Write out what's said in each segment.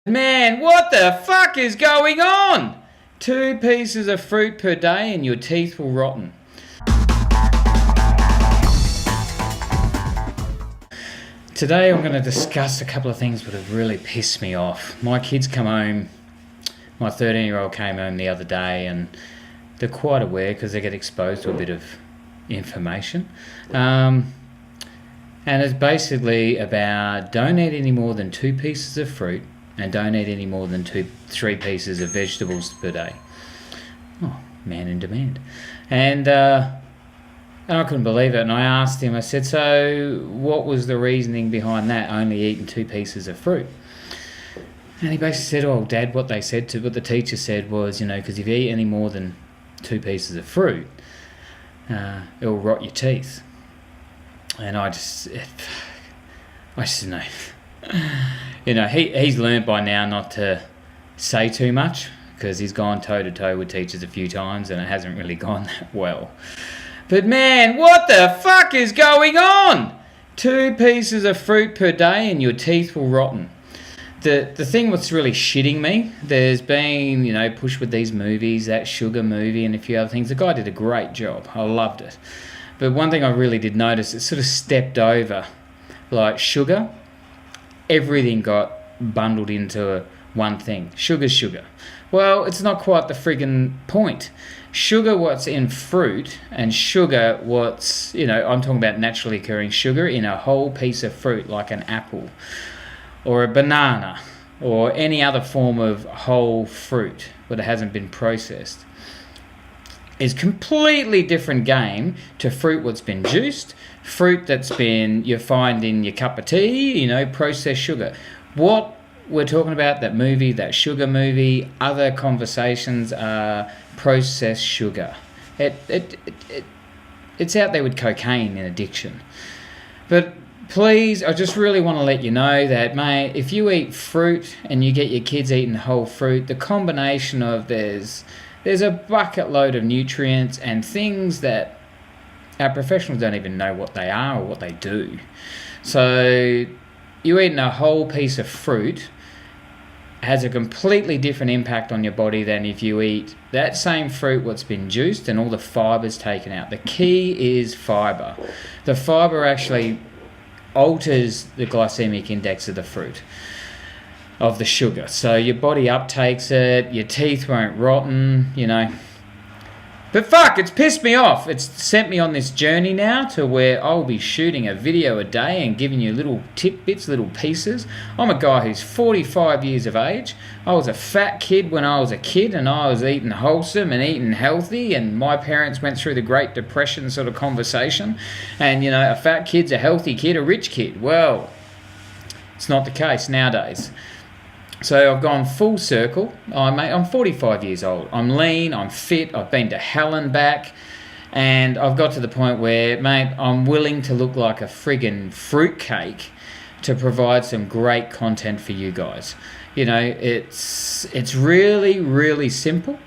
Man, what the fuck is going on? 2 pieces of fruit per day and your teeth will rotten. Today I'm going to discuss a couple of things that have really pissed me off. My kids come home, my 13-year-old came home the other day, and they're quite aware because they get exposed to a bit of information. And it's basically about don't eat any more than 2 pieces of fruit and don't eat any more than 3 pieces of vegetables per day. Oh, man in demand. And I couldn't believe it, and I asked him, I said, so what was the reasoning behind that, only eating 2 pieces of fruit? And he basically said, oh, Dad, what the teacher said was, because if you eat any more than 2 pieces of fruit, it'll rot your teeth. And I just know. He's learned by now not to say too much because he's gone toe-to-toe with teachers a few times and it hasn't really gone that well. But man, what the fuck is going on? 2 pieces of fruit per day and your teeth will rotten. The thing that's really shitting me, there's been, push with these movies, that sugar movie and a few other things. The guy did a great job. I loved it. But one thing I really did notice, it sort of stepped over. Like sugar, everything got bundled into one thing. Sugar's sugar. Well, it's not quite the friggin' point. Sugar, what's in fruit, and sugar, what's, I'm talking about naturally occurring sugar in a whole piece of fruit, like an apple, or a banana, or any other form of whole fruit, but it hasn't been processed, is completely different game to fruit what's been juiced, fruit that's been, you find in your cup of tea, processed sugar. What we're talking about, that movie, that sugar movie, other conversations are processed sugar. It's out there with cocaine in addiction. But please, I just really want to let you know that, mate, if you eat fruit and you get your kids eating whole fruit, the combination of there's a bucket load of nutrients and things that our professionals don't even know what they are or what they do. So you eating a whole piece of fruit has a completely different impact on your body than if you eat that same fruit what's been juiced and all the fiber's taken out. The key is fiber. The fiber actually alters the glycemic index of the fruit, of the sugar. So your body uptakes it, your teeth won't rotten, But fuck, it's pissed me off. It's sent me on this journey now to where I'll be shooting a video a day and giving you little tidbits, little pieces. I'm a guy who's 45 years of age. I was a fat kid when I was a kid and I was eating wholesome and eating healthy, and my parents went through the Great Depression sort of conversation. And, a fat kid's a healthy kid, a rich kid. Well, it's not the case nowadays. So I've gone full circle. I'm 45 years old. I'm lean, I'm fit, I've been to hell and back, and I've got to the point where, mate, I'm willing to look like a friggin' fruitcake to provide some great content for you guys. It's really, really simple,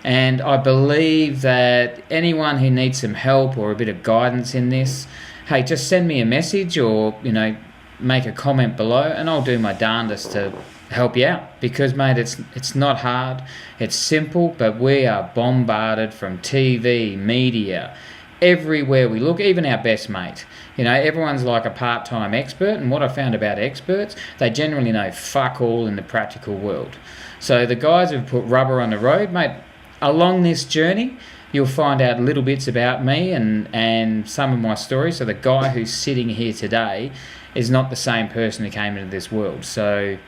and I believe that anyone who needs some help or a bit of guidance in this, hey, just send me a message or, make a comment below and I'll do my darndest to help you out, because mate, it's not hard, it's simple, but we are bombarded from TV, media, everywhere we look, even our best mate. Everyone's like a part-time expert, and what I found about experts, they generally know fuck all in the practical world. So the guys who've put rubber on the road, mate, along this journey, you'll find out little bits about me and some of my story. So the guy who's sitting here today is not the same person who came into this world. So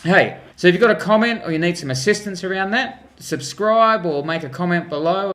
hey, so if you've got a comment or you need some assistance around that, subscribe or make a comment below.